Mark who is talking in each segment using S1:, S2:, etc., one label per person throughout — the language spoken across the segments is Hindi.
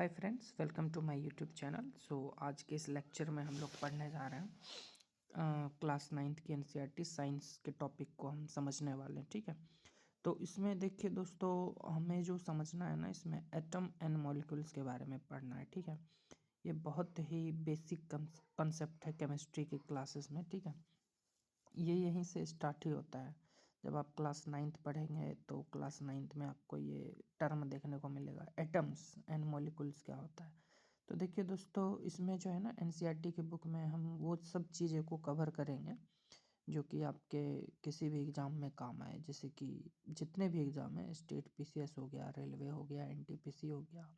S1: Hi friends, welcome to my YouTube channel. आज के इस लेक्चर में हम लोग पढ़ने जा रहे हैं क्लास 9th की एनसीईआरटी साइंस के टॉपिक को हम समझने वाले हैं। ठीक है, तो इसमें देखिए दोस्तों, हमें जो समझना है ना, इसमें एटम एंड मॉलिक्यूल्स के बारे में पढ़ना है। ठीक है, ये बहुत ही बेसिक कंसेप्ट है केमिस्ट्री की क्लासेस में। ठीक है, ये यहीं से स्टार्ट ही होता है। जब आप क्लास 9th पढ़ेंगे तो क्लास 9th में आपको ये टर्म देखने को मिलेगा, एटम्स एंड मॉलिक्यूल्स क्या होता है। तो देखिए दोस्तों, इसमें जो है ना, एनसीईआरटी की बुक में हम वो सब चीज़ें को कवर करेंगे जो कि आपके किसी भी एग्ज़ाम में काम आए। जैसे कि जितने भी एग्ज़ाम है, स्टेट पीसीएस हो गया, रेलवे हो गया, एनटीपीसी हो गया,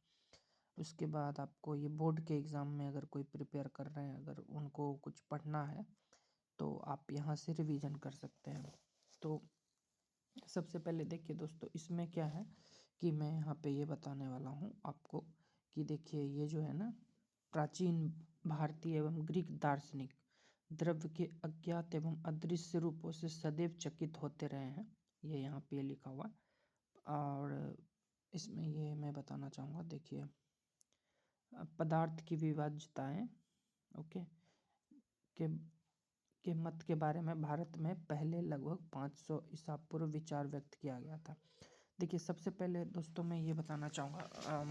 S1: उसके बाद आपको ये बोर्ड के एग्ज़ाम में अगर कोई प्रिपेयर कर रहे हैं, अगर उनको कुछ पढ़ना है तो आप यहाँ से रिवीजन कर सकते हैं। तो सबसे पहले देखिए दोस्तों, इसमें क्या है कि मैं यहाँ पे ये बताने वाला हूँ आपको कि देखिए, ये जो है ना, प्राचीन भारतीय एवं ग्रीक दार्शनिक द्रव्य के अज्ञात एवं अदृश्य रूपों से सदैव चकित होते रहे हैं, ये यहाँ पे लिखा हुआ है। और इसमें ये मैं बताना चाहूँगा, देखिए, पदार्थ की विभाज्यताएं, ओके, के मत के बारे में भारत में पहले लगभग 500 ईसा पूर्व विचार व्यक्त किया गया था। देखिए, सबसे पहले दोस्तों मैं ये बताना चाहूँगा,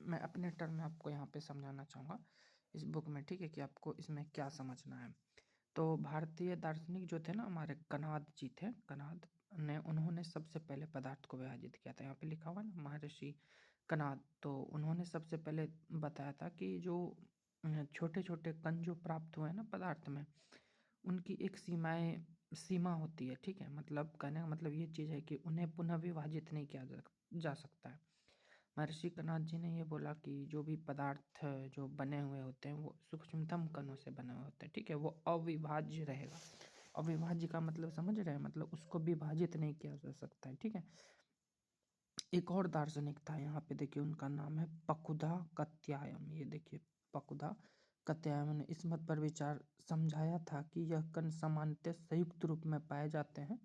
S1: मैं अपने टर्म में आपको यहाँ पे समझाना चाहूँगा इस बुक में। ठीक है, कि आपको इसमें क्या समझना है। तो भारतीय दार्शनिक जो थे ना, हमारे कणाद जी थे, कणाद ने, उन्होंने सबसे पहले पदार्थ को विभाजित किया था। यहाँ पे लिखा हुआ ना, महर्षि कणाद। तो उन्होंने सबसे पहले बताया था कि जो छोटे छोटे कण जो प्राप्त हुए ना पदार्थ में, उनकी एक सीमा होती है। ठीक है, मतलब कहने का मतलब ये चीज़ है कि उन्हें पुनः विभाजित नहीं किया जा सकता है। महर्षि कणाद जी ने ये बोला कि जो भी पदार्थ जो बने हुए होते हैं वो सूक्ष्मतम कणों से बने हुए होते हैं। ठीक है, वो अविभाज्य रहेगा। अविभाज्य का मतलब समझ रहे हैं, मतलब उसको विभाजित नहीं किया जा सकता है। ठीक है, एक और दार्शनिक था, यहाँ पे देखिए, उनका नाम है पकुधा कत्यायन। ये देखिए, पकुधा कत्यायन ने इस मत पर विचार समझाया था कि यह कण सामान्यतः संयुक्त रूप में पाए जाते हैं,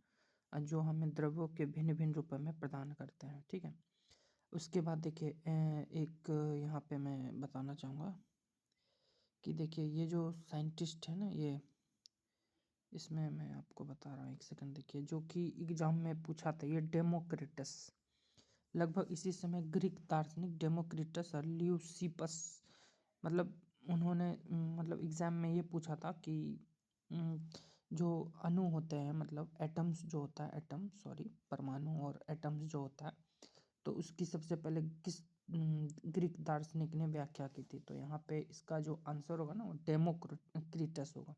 S1: जो हमें द्रव्यों के भिन्न भिन्न रूपों में प्रदान करते हैं। ठीक है, उसके बाद देखिए, एक यहाँ पे मैं बताना चाहूँगा कि देखिए, ये जो साइंटिस्ट है ना, ये, इसमें मैं आपको बता रहा हूँ, एक सेकंड। देखिए, जो कि एग्जाम में पूछा था, ये डेमोक्रिटस, लगभग इसी समय ग्रीक दार्शनिक डेमोक्रिटस और ल्यूसिपस, मतलब उन्होंने मतलब एग्जाम में ये पूछा था कि जो अणु होते हैं, मतलब एटम्स जो होता है, एटम सॉरी परमाणु और एटम्स जो होता है, तो उसकी सबसे पहले किस ग्रीक दार्शनिक ने व्याख्या की थी। तो यहाँ पे इसका जो आंसर होगा ना, वो डेमोक्रिटस होगा।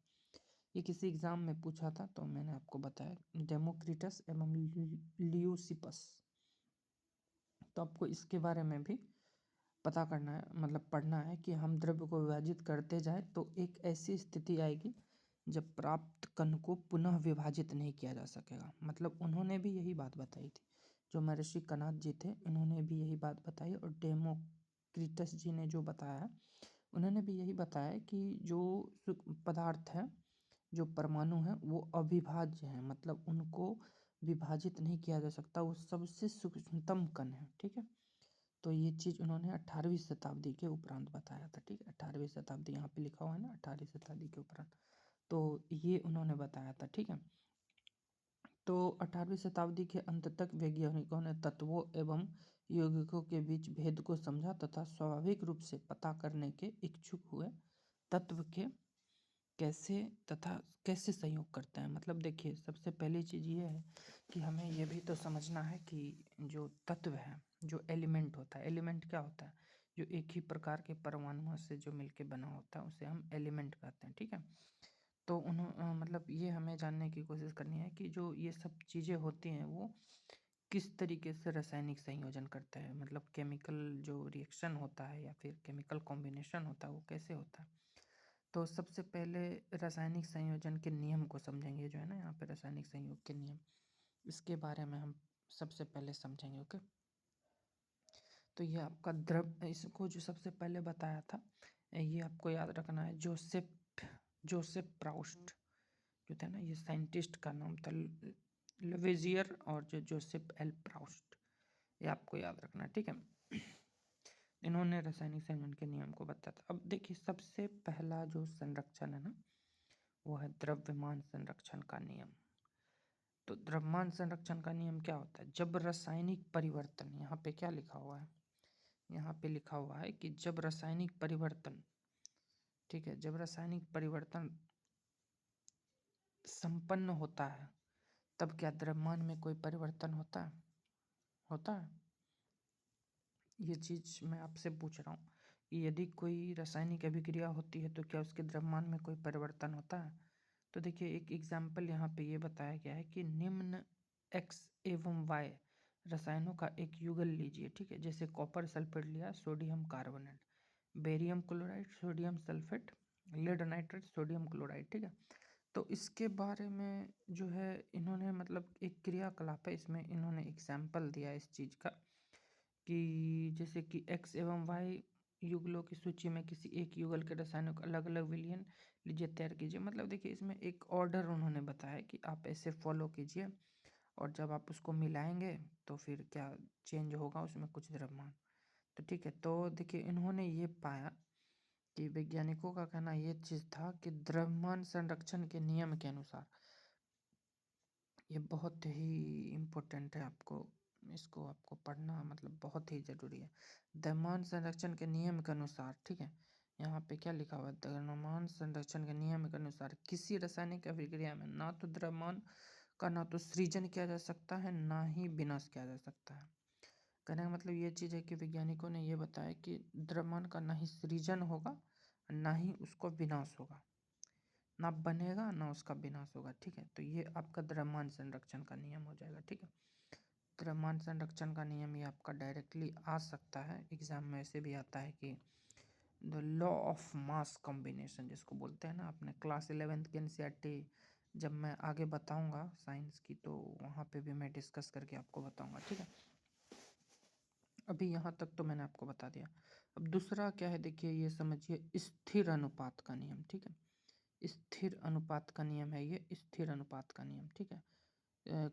S1: ये किसी एग्जाम में पूछा था, तो मैंने आपको बताया डेमोक्रिटस एवं ल्यूसिपस। तो आपको इसके बारे में भी पता करना है, मतलब पढ़ना है कि हम द्रव्य को विभाजित करते जाए तो एक ऐसी स्थिति आएगी जब प्राप्त कण को पुनः विभाजित नहीं किया जा सकेगा। मतलब उन्होंने भी यही बात बताई थी, जो महर्षि कणाद जी थे, उन्होंने भी यही बात बताई, और डेमोक्रिटस जी ने जो बताया, उन्होंने भी यही बताया कि जो पदार्थ है, जो परमाणु है, वो अविभाज्य है, मतलब उनको विभाजित नहीं किया जा सकता, वो सबसे सूक्ष्मतम कण है। ठीक है, तो ये चीज़ उन्होंने 18वीं शताब्दी के उपरांत बताया था। ठीक है, 18वीं शताब्दी यहाँ पे लिखा हुआ है ना, 18वीं शताब्दी के उपरांत, तो ये उन्होंने बताया था। ठीक है, तो 18वीं शताब्दी के अंत तक वैज्ञानिकों ने तत्वों एवं यौगिकों के बीच भेद को समझा तथा स्वाभाविक रूप से पता करने के इच्छुक हुए तत्व के कैसे तथा कैसे संयोग करते हैं। मतलब देखिए, सबसे पहली चीज़ ये है कि हमें ये भी तो समझना है कि जो तत्व है, जो एलिमेंट होता है, एलिमेंट क्या होता है, जो एक ही प्रकार के परमाणुओं से जो मिलके बना होता है, उसे हम एलिमेंट कहते हैं। ठीक है, तो मतलब ये हमें जानने की कोशिश करनी है कि जो ये सब चीज़ें होती हैं, वो किस तरीके से रासायनिक संयोजन करते हैं, मतलब केमिकल जो रिएक्शन होता है या फिर केमिकल कॉम्बिनेशन होता है, वो कैसे होता है। तो सबसे पहले रासायनिक संयोजन के नियम को समझेंगे, जो है ना यहाँ पे रासायनिक संयोग के नियम, इसके बारे में हम सबसे पहले समझेंगे। ओके, तो ये आपका द्रव, इसको जो सबसे पहले बताया था, ये आपको याद रखना है, जोसेफ प्राउस्ट जो थे ना, ये साइंटिस्ट का नाम था, लवेजियर और जो जोसेफ एल प्राउस्ट, ये आपको याद रखना है। ठीक है, इन्होंने रासायनिक संयोजन के नियम को बताया था। अब देखिए सबसे पहला जो संरक्षण है ना, वो है द्रव्यमान संरक्षण का नियम। तो द्रव्यमान संरक्षण का नियम क्या होता है? जब रासायनिक परिवर्तन, यहाँ पे क्या लिखा हुआ है, यहाँ पे लिखा हुआ है कि जब रासायनिक परिवर्तन, ठीक है, जब रासायनिक परिवर्तन संपन्न होता है तब क्या द्रव्यमान में कोई परिवर्तन होता है? होता है? ये चीज मैं आपसे पूछ रहा हूँ कि यदि कोई रासायनिक अभिक्रिया होती है तो क्या उसके द्रव्यमान में कोई परिवर्तन होता है? तो देखिए एक एग्जाम्पल यहाँ पे ये बताया गया है कि निम्न x एवं y रसायनों का एक युगल लीजिए, ठीक है, जैसे कॉपर सल्फेट लिया, sodium carbonate, barium chloride, sodium sulphate, lead nitrate, sodium chloride, ठीक है। तो इसके बारे में जो है इन्होंने मतलब एक क्रियाकलाप है, इसमें इन्होंने एग्जाम्पल दिया इस चीज़ का कि जैसे कि x एवं y युगलों की सूची में किसी एक युगल के रसायनों का अलग अलग विलयन लीजिए, तैयार कीजिए। मतलब देखिए इसमें एक ऑर्डर उन्होंने बताया कि आप ऐसे फॉलो कीजिए और जब आप उसको मिलाएंगे तो फिर क्या चेंज होगा उसमें कुछ द्रव्यमान। तो ठीक है, तो देखिए इन्होंने ये पाया कि वैज्ञानिकों का कहना ये चीज़ था कि द्रव्यमान संरक्षण के नियम के अनुसार, ये बहुत ही इम्पोर्टेंट है, आपको इसको आपको पढ़ना मतलब बहुत ही ज़रूरी है। द्रव्यमान संरक्षण के नियम के अनुसार, ठीक है, यहाँ पे क्या लिखा हुआ है, द्रव्यमान संरक्षण के नियम के अनुसार किसी रासायनिक अभिक्रिया में ना तो द्रव्यमान का ना तो सृजन किया जा सकता है ना ही विनाश किया जा सकता है। कहने का मतलब ये चीज़ है कि वैज्ञानिकों ने ये बताया कि द्रव्यमान का ना ही सृजन होगा ना ही उसको विनाश होगा, ना बनेगा ना उसका विनाश होगा, ठीक है। तो ये आपका द्रव्यमान संरक्षण का नियम हो जाएगा, ठीक है। द्रव्यमान संरक्षण का नियम ये आपका डायरेक्टली आ सकता है एग्जाम में, ऐसे भी आता है कि the law of mass combination जिसको बोलते हैं ना, अपने क्लास 11th की एनसीईआरटी जब मैं आगे बताऊंगा साइंस की तो वहाँ पे भी मैं डिस्कस करके आपको बताऊंगा, ठीक है। अभी यहाँ तक तो मैंने आपको बता दिया। अब दूसरा क्या है, देखिए ये समझिए स्थिर अनुपात का नियम, ठीक है। स्थिर अनुपात का नियम है ये, स्थिर अनुपात का नियम, ठीक है।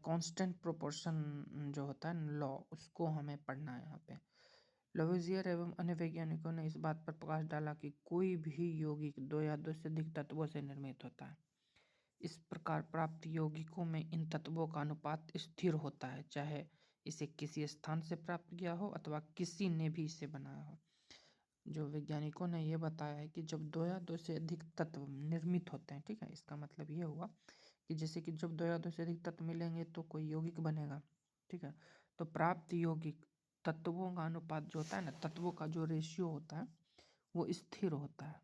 S1: कांस्टेंट प्रोपोर्शन जो होता है लॉ, उसको हमें पढ़ना है यहाँ पे। लवेजियर एवं अन्य वैज्ञानिकों ने इस बात पर प्रकाश डाला कि कोई भी यौगिक दो या दो से अधिक तत्वों से निर्मित होता है। इस प्रकार प्राप्त यौगिकों में इन तत्वों का अनुपात स्थिर होता है, चाहे इसे किसी स्थान से प्राप्त किया हो अथवा किसी ने भी इसे बनाया हो। जो वैज्ञानिकों ने ये बताया है कि जब दो या दो से अधिक तत्व निर्मित होते हैं, ठीक है, इसका मतलब ये हुआ कि जैसे कि जब दो या दो से अधिक तत्व मिलेंगे तो कोई यौगिक बनेगा, ठीक है। तो प्राप्त यौगिक तत्वों का अनुपात जो होता है ना, तत्वों का जो रेशियो होता है वो स्थिर होता है,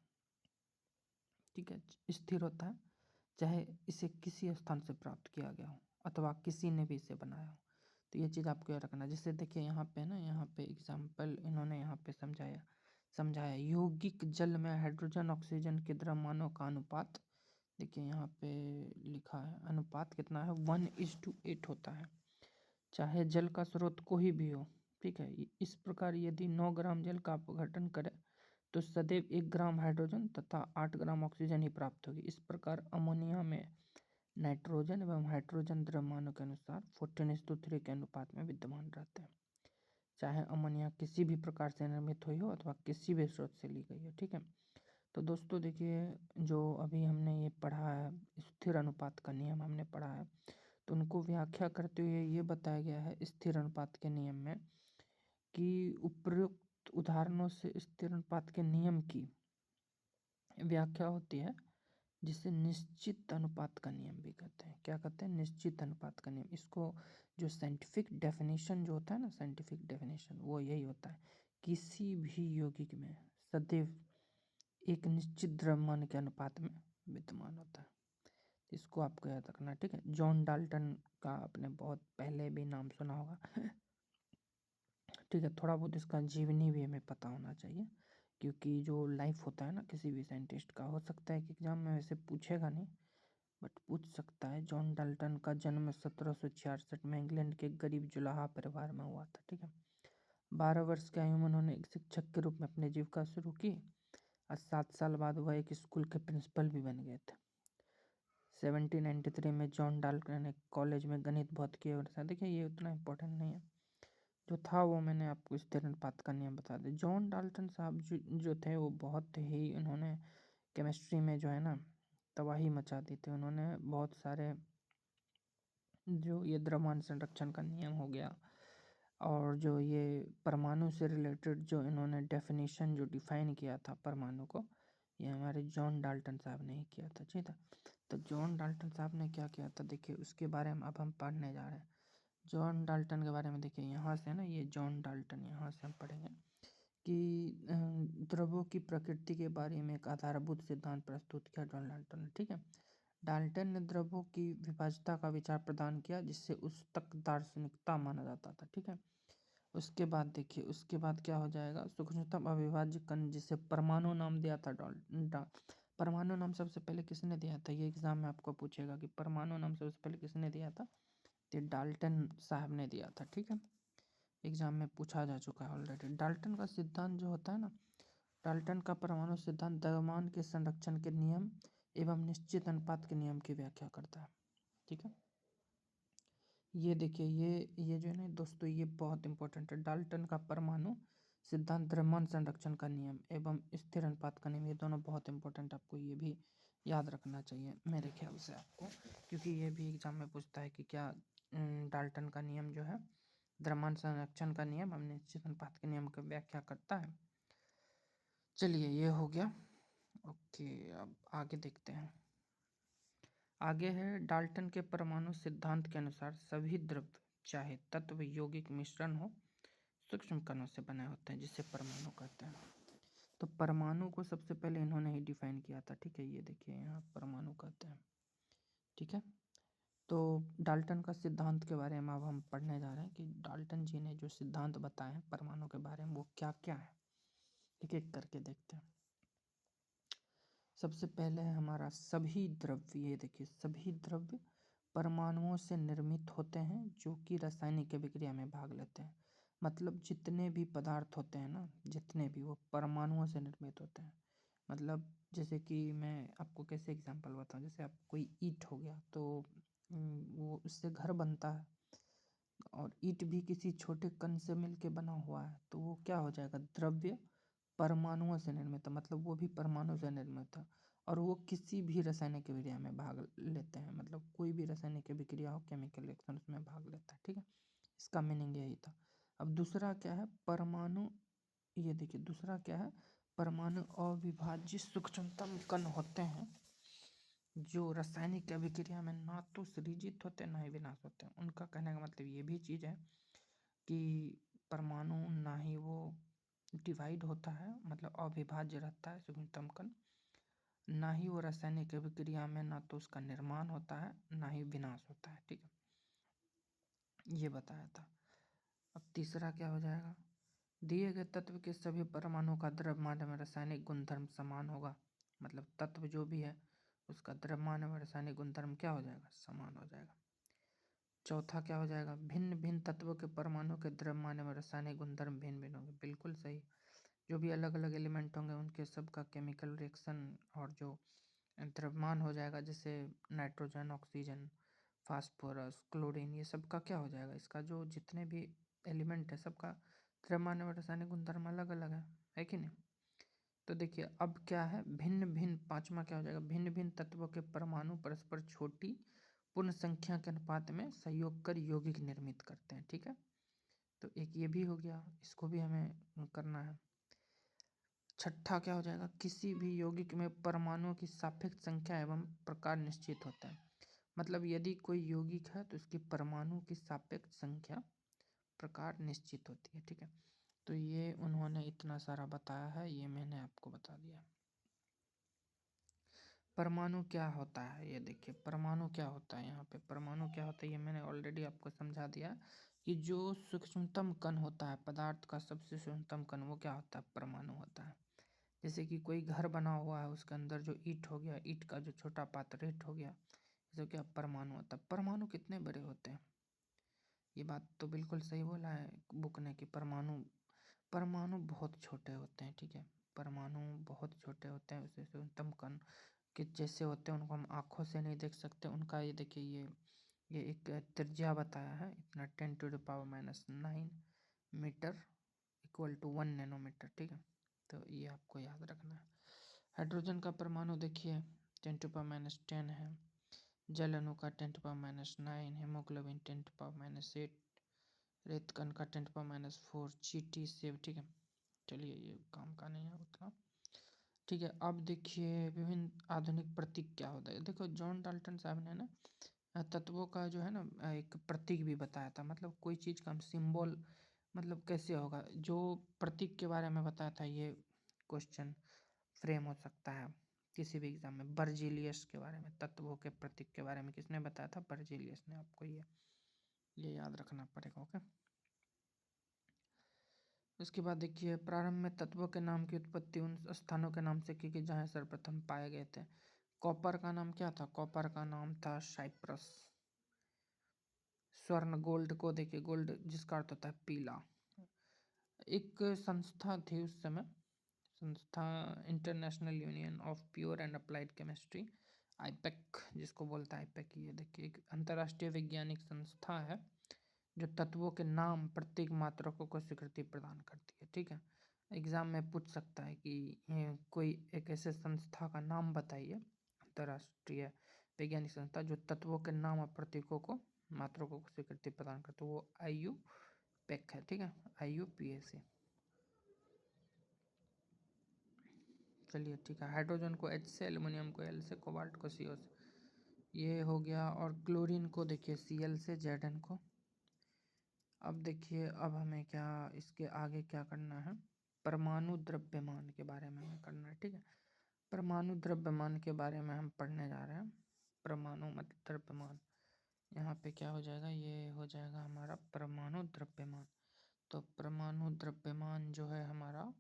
S1: ठीक है, स्थिर होता है, चाहे इसे किसी स्थान से प्राप्त किया गया हो अथवा किसी ने भी इसे बनाया हो। तो ये चीज़ आपको याद रखना। जैसे देखिए यहाँ पे ना, यहाँ पे एग्जाम्पल इन्होंने यहाँ पे समझाया समझाया यौगिक जल में हाइड्रोजन ऑक्सीजन के द्रव्यमानों का अनुपात, देखिए यहाँ पे लिखा है अनुपात कितना है, 1:8 होता है, चाहे जल का स्रोत कोई भी हो, ठीक है। इस प्रकार यदि 9 ग्राम जल का अपघटन करे तो सदैव 1 ग्राम हाइड्रोजन तथा 8 ग्राम ऑक्सीजन ही प्राप्त होगी। इस प्रकार अमोनिया में नाइट्रोजन एवं हाइड्रोजन द्रव्यमानों के अनुसार 14:3 के अनुपात में विद्यमान रहते हैं, चाहे अमोनिया किसी भी प्रकार से निर्मित हुई हो अथवा किसी भी स्रोत से ली गई हो, ठीक है। तो दोस्तों देखिए जो अभी हमने ये पढ़ा है स्थिर अनुपात का नियम हमने पढ़ा है, तो उनको व्याख्या करते हुए ये बताया गया है स्थिर अनुपात के नियम में कि उपयुक्त उदाहरणों से स्थिर अनुपात के नियम की व्याख्या होती है, जिसे निश्चित अनुपात का नियम भी कहते हैं। क्या कहते हैं? निश्चित अनुपात का नियम। इसको जो साइंटिफिक डेफिनेशन जो होता है ना, साइंटिफिक डेफिनेशन वो यही होता है, किसी भी यौगिक में सदैव एक निश्चित द्रव्यमान के अनुपात में विद्यमान होता है। इसको आपको याद रखना, ठीक है। जॉन डाल्टन का आपने बहुत पहले भी नाम सुना होगा, ठीक है। थोड़ा बहुत इसका जीवनी भी हमें पता होना चाहिए, क्योंकि जो लाइफ होता है ना किसी भी साइंटिस्ट का, हो सकता है कि एग्जाम में वैसे पूछेगा नहीं बट पूछ सकता है। जॉन डाल्टन का जन्म 1766 में इंग्लैंड के गरीब जुलाहा परिवार में हुआ था, ठीक है। 12 वर्ष की आयु में उन्होंने एक शिक्षक के रूप में अपनी जीविका शुरू की और 7 साल बाद वह एक स्कूल के प्रिंसिपल भी बन गए थे। 1793 में जॉन डाल्टन ने कॉलेज में गणित भौतिकी और देखिए ये उतना इम्पोर्टेंट नहीं है। जो था वो मैंने आपको स्थिर अनुपात का नियम बता दिया। जॉन डाल्टन साहब जो थे वो बहुत ही उन्होंने केमिस्ट्री में जो है ना तबाही मचा दी थी। उन्होंने बहुत सारे जो ये द्रव्यमान संरक्षण का नियम हो गया और जो ये परमाणु से रिलेटेड जो इन्होंने डेफिनेशन जो डिफाइन किया था परमाणु को, ये हमारे जॉन डाल्टन साहब ने ही किया था। ठीक है, तो जॉन डाल्टन साहब ने क्या किया था देखिए, उसके बारे में अब हम पढ़ने जा रहे हैं। जॉन डाल्टन के बारे में देखिए, यहाँ से ना ये जॉन डाल्टन, यहाँ से हम पढ़ेंगे कि द्रव्यों की प्रकृति के बारे में एक आधारभूत सिद्धांत प्रस्तुत किया जॉन डाल्टन ने। ठीक है, डाल्टन ने द्रव्यों की विभाज्यता का विचार प्रदान किया जिससे उस तक दार्शनिकता माना जाता था। ठीक है, उसके बाद देखिए, उसके बाद क्या हो जाएगा, सूक्ष्मतम अविभाज्य कण जिसे परमाणु नाम दिया था परमाणु नाम सबसे पहले किसने दिया था, ये एग्जाम में आपको पूछेगा कि परमाणु नाम सबसे पहले किसने दिया था, तो डाल्टन साहब ने दिया था। ठीक है, एग्जाम में पूछा जा चुका है ऑलरेडी। डाल्टन का सिद्धांत जो होता है ना, डाल्टन का परमाणु सिद्धांत द्रव्यमान के संरक्षण के नियम एवं निश्चित अनुपात के नियम की व्याख्या करता है। ठीक है, ये देखिए, ये जो है ना दोस्तों, ये बहुत इंपॉर्टेंट है। डाल्टन का परमाणु सिद्धांत द्रव्यमान संरक्षण का नियम एवं स्थिर अनुपात का नियम, ये दोनों बहुत इंपॉर्टेंट, आपको ये भी याद रखना चाहिए मेरे ख्याल से आपको, क्योंकि ये भी एग्जाम में पूछता है कि क्या डाल्टन का नियम जो है द्रव्यमान संरक्षण का नियम एवं निश्चित अनुपात के नियम की व्याख्या करता है। चलिए, ये हो गया। ओके, अब आगे देखते हैं। आगे है, डाल्टन के परमाणु सिद्धांत के अनुसार सभी द्रव्य चाहे तत्व यौगिक मिश्रण हो सूक्ष्म कणों से बने होते हैं जिसे परमाणु कहते हैं। तो परमाणु को सबसे पहले इन्होंने ही डिफाइन किया था। ठीक है, ये देखिए यहाँ परमाणु कहते हैं। ठीक है, तो डाल्टन का सिद्धांत के बारे में अब हम पढ़ने जा रहे हैं कि डाल्टन जी ने जो सिद्धांत बताए हैं परमाणु के बारे में वो क्या क्या है, एक एक करके देखते हैं। सबसे पहले है हमारा सभी द्रव्य। ये देखिए, सभी द्रव्य परमाणुओं से निर्मित होते हैं जो कि रासायनिक अभिक्रिया में भाग लेते हैं। मतलब जितने भी पदार्थ होते हैं ना, जितने भी, वो परमाणुओं से निर्मित होते हैं। मतलब जैसे कि मैं आपको कैसे एग्जांपल बताऊं, जैसे आप कोई ईंट हो गया तो वो उससे घर बनता है, और ईंट भी किसी छोटे कण से मिलके बना हुआ है, तो वो क्या हो जाएगा, द्रव्य परमाणुओं से निर्मित है, मतलब वो भी परमाणु से निर्मित है, और वो किसी भी रासायनिक अभिक्रिया में भाग लेते हैं। मतलब कोई भी रासायनिक अभिक्रिया हो, केमिकल रिएक्शन, उसमें भाग लेता है। ठीक है, इसका मीनिंग यही था। अब दूसरा क्या है, परमाणु, ये देखिए दूसरा क्या है, परमाणु अविभाज्य सूक्ष्मतम कण होते हैं जो रासायनिक अभिक्रिया में ना तो सृजित होते ना ही विनाश होते हैं। उनका कहने का मतलब ये भी चीज़ है कि परमाणु ना ही वो डिवाइड होता है, मतलब अविभाज्य रहता है सूक्ष्मतम कण, ना ही वो रासायनिक अभिक्रिया में ना तो उसका निर्माण होता है ना ही विनाश होता है। ठीक है, ये बताया था। अब तीसरा क्या हो जाएगा, दिए गए तत्व के सभी परमाणु का द्रव्यमान में रासायनिक गुणधर्म समान होगा। मतलब तत्व जो भी है उसका द्रव्यमान में रासायनिक गुणधर्म क्या हो जाएगा, समान हो जाएगा। चौथा क्या हो जाएगा, भिन्न भिन्न तत्वों के परमाणु के द्रव्यमान में रासायनिक गुणधर्म भिन्न भिन्न होंगे। बिल्कुल सही, जो भी अलग अलग एलिमेंट होंगे उनके सबका केमिकल रिएक्शन और जो द्रव्यमान हो जाएगा, जैसे नाइट्रोजन, ऑक्सीजन, फास्फोरस, क्लोरीन, ये सबका क्या हो जाएगा, इसका जो जितने भी एलिमेंट है सबका द्रव्यमान और रासायनिक गुणधर्म अलग अलग है कि नहीं। तो देखिए अब क्या है, भिन्न भिन्न, पांचवा क्या हो जाएगा, भिन्न भिन्न तत्वों के परमाणु परस्पर छोटी पूर्ण संख्या के अनुपात में संयोग कर यौगिक निर्मित करते हैं। ठीक है, तो एक ये भी हो गया, इसको भी हमें करना है। छठा क्या हो जाएगा, किसी भी यौगिक में परमाणुओं की सापेक्ष संख्या एवं प्रकार निश्चित होता है। मतलब यदि कोई यौगिक है तो उसकी परमाणु की सापेक्ष संख्या प्रकार निश्चित होती है। ठीक है, तो ये उन्होंने इतना सारा बताया है, ये मैंने आपको बता दिया। परमाणु क्या होता है, ये देखिए परमाणु क्या होता है, यहाँ पे परमाणु क्या होता है ये मैंने ऑलरेडी आपको समझा दिया कि जो सूक्ष्मतम कण होता है पदार्थ का, सबसे सूक्ष्मतम कण वो क्या होता है, परमाणु होता है। जैसे कि कोई घर बना हुआ है, उसके अंदर जो ईंट हो गया, ईंट का जो छोटा पात्र ईंट हो गया, जो क्या परमाणु होता है। परमाणु कितने बड़े होते हैं, ये बात तो बिल्कुल सही बोला है बुक ने कि परमाणु परमाणु बहुत छोटे होते हैं। ठीक है, परमाणु बहुत छोटे होते हैं, उससे न्यूनतम कण के जैसे होते हैं, उनको हम आँखों से नहीं देख सकते। उनका ये देखिए, ये एक त्रिज्या बताया है इतना, 10⁻⁹ मीटर इक्वल टू 1 नैनोमीटर, ठीक है। तो ये आपको याद रखना है। हाइड्रोजन का परमाणु देखिए 10⁻10 है, जल अणु का 10⁻9, हेमोग्लोबिन 10⁻8, रेत कण का 10⁻4, चीटी सेव, ठीक है। चलिए ये काम का नहीं है उतना, ठीक है। अब देखिए विभिन्न आधुनिक प्रतीक क्या होता है। देखो जॉन डाल्टन साहब ने ना तत्वों का जो है ना एक प्रतीक भी बताया था, मतलब कोई चीज़ का हम सिंबल मतलब कैसे होगा, जो प्रतीक के बारे में बताया था। ये क्वेश्चन फ्रेम हो सकता है किसी भी एग्जाम में। बर्जीलियस के बारे में, तत्वों के प्रतीक के बारे में किसने बताया था? बर्जीलियस ने। आपको ये याद रखना पड़ेगा, ओके। उसके बाद देखिए प्रारंभ में तत्वों के नाम की उत्पत्ति उन स्थानों के नाम से की गई जहाँ सर्वप्रथम पाए गए थे। कॉपर का नाम क्या था? कॉपर का नाम था साइप्रस। स्वर्ण, गोल्ड को देखिए, गोल्ड जिसका अर्थ होता है पीला। एक संस्था थी उस समय, संस्था international union of pure and applied chemistry, IUPAC जिसको बोलता है आईपैक। ये देखिए एक अंतर्राष्ट्रीय वैज्ञानिक संस्था है जो तत्वों के नाम, प्रतीक, मात्रकों को स्वीकृति प्रदान करती है, ठीक है। एग्जाम में पूछ सकता है कि कोई एक ऐसे संस्था का नाम बताइए, अंतर्राष्ट्रीय वैज्ञानिक संस्था जो तत्वों के नाम और प्रतीकों को, मात्रकों को स्वीकृति प्रदान करते, वो IUPAC है, ठीक है, IUPAC। चलिए ठीक है। हाइड्रोजन को H से, एल्युमिनियम को L से, कोबाल्ट को CO से, ये हो गया। और क्लोरीन को देखिए Cl से, Zn को। अब देखिए अब हमें क्या इसके आगे क्या करना है, परमाणु द्रव्यमान के बारे में हमें करना है, ठीक है। परमाणु द्रव्यमान के बारे में हम पढ़ने जा रहे हैं। परमाणु मतलब द्रव्यमान, यहाँ पे क्या हो जाएगा, ये हो जाएगा हमारा परमाणु द्रव्यमान। तो परमाणु द्रव्यमान जो है हमारा,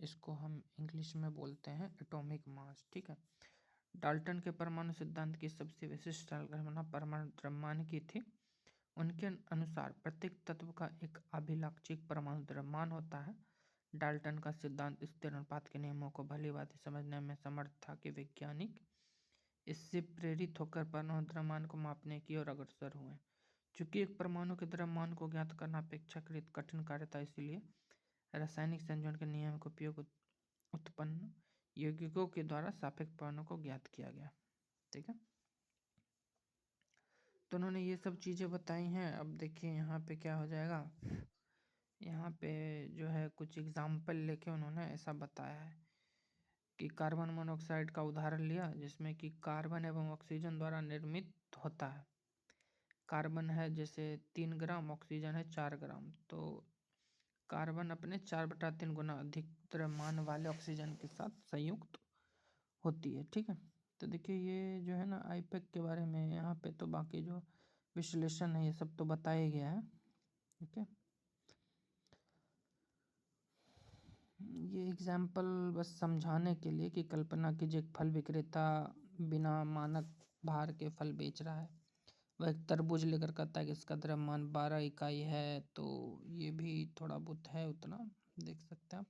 S1: इसको हम इंग्लिश में बोलते हैं एटॉमिक मास, ठीक है। डाल्टन के परमाणु सिद्धांत की सबसे विशिष्ट अवधारणा परमाणु द्रव्यमान की थी। उनके अनुसार प्रत्येक तत्व का एक अभिलाक्षिक परमाणु द्रव्यमान होता है। डाल्टन का सिद्धांत स्थिर अनुपात के नियमों को भलीभांति समझने में समर्थ था कि वैज्ञानिक इससे प्रेरित होकर परमाणु द्रव्यमान को मापने की ओर अग्रसर हुए। चूंकि एक परमाणु के द्रव्यमान को ज्ञात करना अपेक्षाकृत कठिन कार्य था, इसलिए रासायनिक संयोजन के नियम के उपयोग उत्पन्न यौगिकों के द्वारा सापेक्ष परमाणु को ज्ञात किया गया, ठीक है। तो उन्होंने ये सब चीज़ें बताई हैं। अब देखिए यहाँ पे क्या हो जाएगा, यहाँ पे जो है कुछ एग्जाम्पल लेके उन्होंने ऐसा बताया है कि कार्बन मोनोऑक्साइड का उदाहरण लिया, जिसमें कि कार्बन एवं ऑक्सीजन द्वारा निर्मित होता है। कार्बन है जैसे 3 ग्राम, ऑक्सीजन है 4 ग्राम, तो कार्बन अपने 4/3 गुना अधिक द्रव्यमान वाले ऑक्सीजन के साथ संयुक्त होती है, ठीक है। तो देखिए ये जो है ना आईपैक के बारे में, यहाँ पे तो बाकी जो विश्लेषण है ये सब तो बताया गया है, ठीक है। ये एग्जाम्पल बस समझाने के लिए कि कल्पना कीजिए एक फल विक्रेता बिना मानक भार के फल बेच रहा है। वह एक तरबूज लेकर कहता है कि इसका द्रव्यमान 12 इकाई है, तो ये भी थोड़ा बहुत है, उतना देख सकते हैं आप।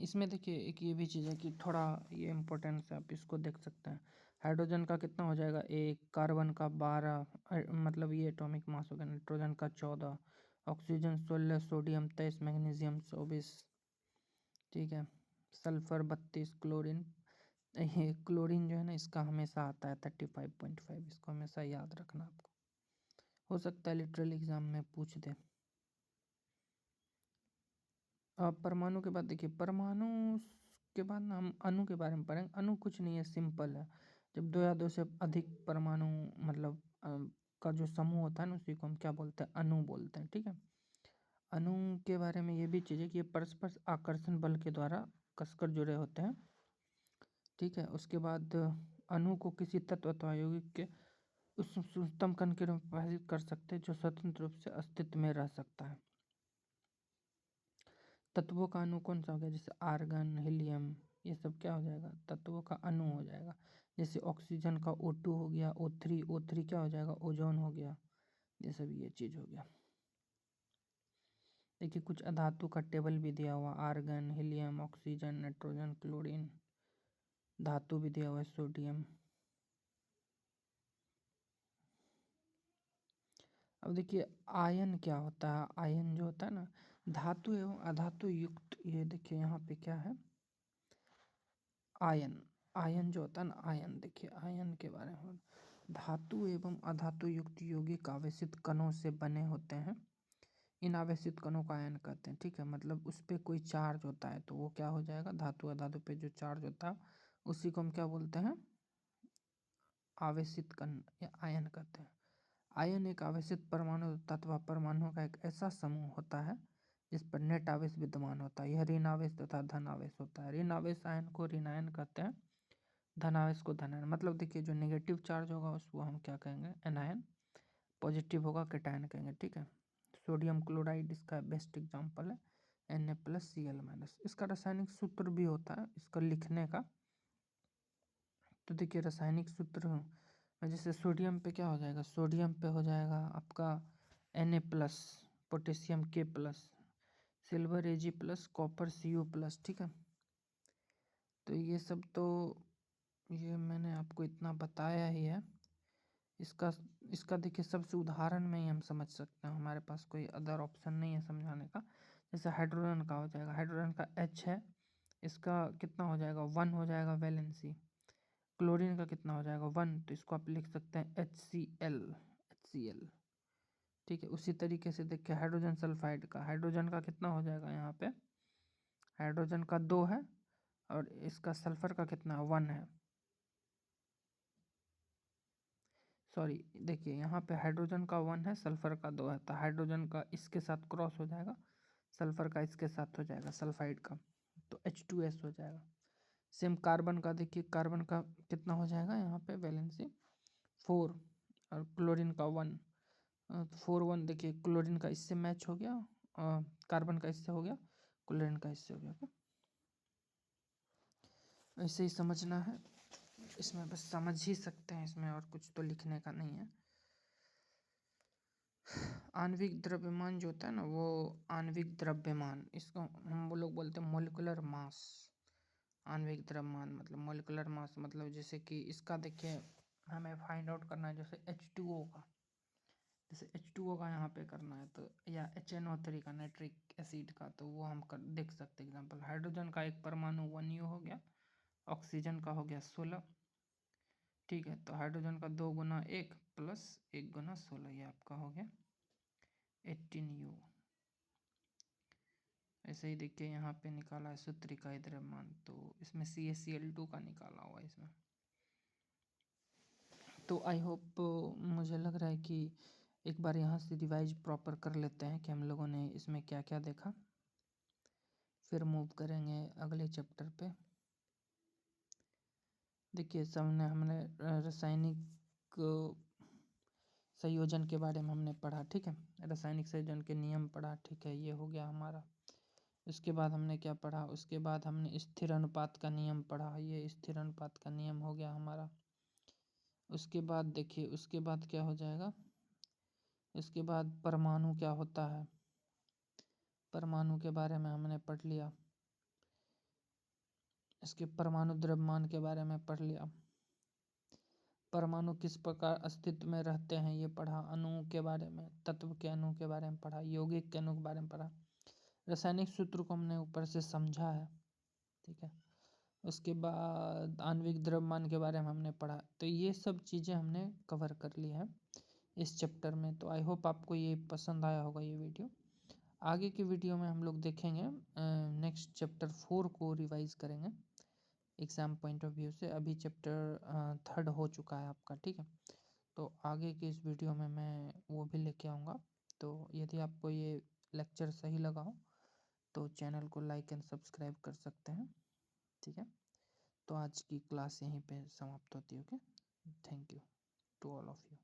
S1: इसमें देखिए एक ये भी चीज़ है कि थोड़ा ये इम्पोर्टेंस है, आप इसको देख सकते हैं। हाइड्रोजन का कितना हो जाएगा 1, कार्बन का 12, मतलब ये एटॉमिक मास हो गया। नाइट्रोजन का 14, ऑक्सीजन 16, सोडियम 23, मैग्नीशियम 24, ठीक है, सल्फर 32, क्लोरीन, ये क्लोरीन जो है ना इसका हमेशा आता है 35.5, इसको हमेशा याद रखना आपको, हो सकता है लिटरल एग्जाम में पूछ दे। अब परमाणु के बाद देखिए, परमाणु के बाद ना हम अणु के बारे में पढ़ेंगे। अणु कुछ नहीं है, सिंपल है। जब दो या दो से अधिक परमाणु मतलब का जो समूह होता है ना, उसी को हम क्या बोलते हैं, अणु बोलते हैं, ठीक है। अणु के बारे में ये भी चीज़ है कि ये परस्पर आकर्षण बल के द्वारा कसकर जुड़े होते हैं, ठीक है। उसके बाद अणु को किसी तत्व अथवा यौगिक के उस उच्चतम कण के रूप में परिभाषित कर सकते हैं जो स्वतंत्र रूप से अस्तित्व में रह सकता है। तत्वों का अणु कौन सा हो गया, जैसे आर्गन, हीलियम, ये सब क्या हो जाएगा, तत्वों का अणु हो जाएगा। जैसे ऑक्सीजन का O2 हो गया, O3 क्या हो जाएगा, ओजोन हो गया। ये सब ये चीज़ हो गया। देखिए कुछ अधातु का टेबल भी दिया हुआ, argon, helium, oxygen, nitrogen, chlorine. धातु भी दिया हुआ है सोडियम। अब देखिए आयन क्या होता है, आयन जो होता है ना, धातु एवं अधातु युक्त, ये देखिए यहाँ पे क्या है, आयन। आयन जो होता है ना, आयन, देखिए आयन के बारे में, धातु एवं अधातु युक्त यौगिक आवेशित कणों से बने होते हैं। इन आवेशित कणों को आयन कहते हैं, ठीक है। मतलब उस पर कोई चार्ज होता है तो वो क्या हो जाएगा, धातु अधातु पे जो चार्ज होता है उसी को हम क्या बोलते हैं, आवेशित कण या आयन कहते हैं। आयन एक आवेशित परमाणु तत्व परमाणुओं का एक ऐसा समूह होता है जिस पर नेट आवेश विद्यमान होता है। यह ऋण आवेश तथा धन आवेश होता है। ऋण आवेश आयन को ऋण आयन कहते हैं, धन आवेश को धन आयन। मतलब देखिए जो नेगेटिव चार्ज होगा उसको हम क्या कहेंगे, एनायन, पॉजिटिव होगा कैटायन कहेंगे, ठीक है। सोडियम क्लोराइड इसका बेस्ट एग्जाम्पल है, Na+Cl-। इसका रासायनिक सूत्र भी होता है इसका लिखने का। तो देखिए रासायनिक सूत्र जैसे सोडियम पे क्या हो जाएगा, सोडियम पे हो जाएगा आपका Na+, potassium K+, silver Ag+, copper Cu+, ठीक है। तो ये सब तो ये मैंने आपको इतना बताया ही है। इसका इसका देखिए सबसे उदाहरण में ही हम समझ सकते हैं, हमारे पास कोई अदर ऑप्शन नहीं है समझाने का। जैसे हाइड्रोजन का हो जाएगा, हाइड्रोजन का H है, इसका कितना हो जाएगा, 1 हो जाएगा वैलेंसी। क्लोरीन का कितना हो जाएगा, 1, तो इसको आप लिख सकते हैं HCl, ठीक है। उसी तरीके से देखिए हाइड्रोजन सल्फाइड का, हाइड्रोजन का कितना हो जाएगा, यहाँ पे हाइड्रोजन का 2 है और इसका सल्फर का कितना 1 है, सॉरी देखिए यहाँ पे हाइड्रोजन का 1 है, सल्फर का 2 है, तो हाइड्रोजन का इसके साथ क्रॉस हो जाएगा, सल्फर का इसके साथ हो जाएगा, सल्फाइड का, तो H2S हो जाएगा। सेम कार्बन का देखिए, कार्बन का कितना हो जाएगा यहाँ पे वैलेंसी 4 और क्लोरीन का 1, 4 1, देखिए क्लोरीन का इससे मैच हो गया, कार्बन का इससे हो गया, क्लोरीन का इससे हो गया। ऐसे ही समझना है, इसमें बस समझ ही सकते हैं, इसमें और कुछ तो लिखने का नहीं है। आणविक द्रव्यमान जो होता है ना, वो आणविक द्रव्यमान, इसको हम वो लोग बोलते हैं मोलिकुलर मास। आणविक द्रव्यमान मतलब मोलिकुलर मास, मतलब जैसे कि इसका देखिए हमें फाइंड आउट करना है, जैसे H2O का, जैसे H2O का यहाँ पे करना है तो, या HNO3 का, नाइट्रिक एसिड का, तो वो हम कर देख सकते हैं एग्जाम्पल। हाइड्रोजन का एक परमाणु 1U हो गया, ऑक्सीजन का हो गया 16, ठीक है। तो हाइड्रोजन का 2 गुना 1 प्लस 1 गुना 16, ये आपका हो गया 18U। ऐसे ही देखिए यहाँ पे निकाला है सूत्र इकाई द्रव्यमान, तो इसमें CaCl2 का निकाला हुआ है इसमें। तो आई होप, मुझे लग रहा है कि एक बार यहाँ से रिवाइज प्रॉपर कर लेते हैं कि हम लोगों ने इसमें क्या क्या देखा, फिर मूव करेंगे अगले चैप्टर पे। देखिए सामने हमने रासायनिक संयोजन के बारे में हमने पढ़ा, ठीक है। रासायनिक संयोजन के नियम पढ़ा, ठीक है, ये हो गया हमारा। उसके बाद हमने क्या पढ़ा, उसके बाद हमने स्थिर अनुपात का नियम पढ़ा, ये स्थिर अनुपात का नियम हो गया हमारा। उसके बाद देखिए, उसके बाद क्या हो जाएगा, इसके बाद परमाणु क्या होता है, परमाणु के बारे में हमने पढ़ लिया। इसके परमाणु द्रव्यमान के बारे में पढ़ लिया। परमाणु किस प्रकार अस्तित्व में रहते हैं ये पढ़ा। अणुओं के बारे में, तत्व के अणु के बारे में पढ़ा, यौगिक के अणु के बारे में पढ़ा। रासायनिक सूत्र को हमने ऊपर से समझा है, ठीक है। उसके बाद आणविक द्रव्यमान के बारे में हमने पढ़ा। तो ये सब चीज़ें हमने कवर कर ली है इस चैप्टर में। तो आई होप आपको ये पसंद आया होगा ये वीडियो। आगे की वीडियो में हम लोग देखेंगे, नेक्स्ट चैप्टर 4 को रिवाइज करेंगे एग्ज़ाम पॉइंट ऑफ व्यू से। अभी चैप्टर 3 हो चुका है आपका, ठीक है। तो आगे की इस वीडियो में मैं वो भी लेके आऊँगा। तो यदि आपको ये लेक्चर सही लगा हो तो चैनल को लाइक एंड सब्सक्राइब कर सकते हैं, ठीक है। तो आज की क्लास यहीं पे समाप्त होती है। Okay, thank you to all of you.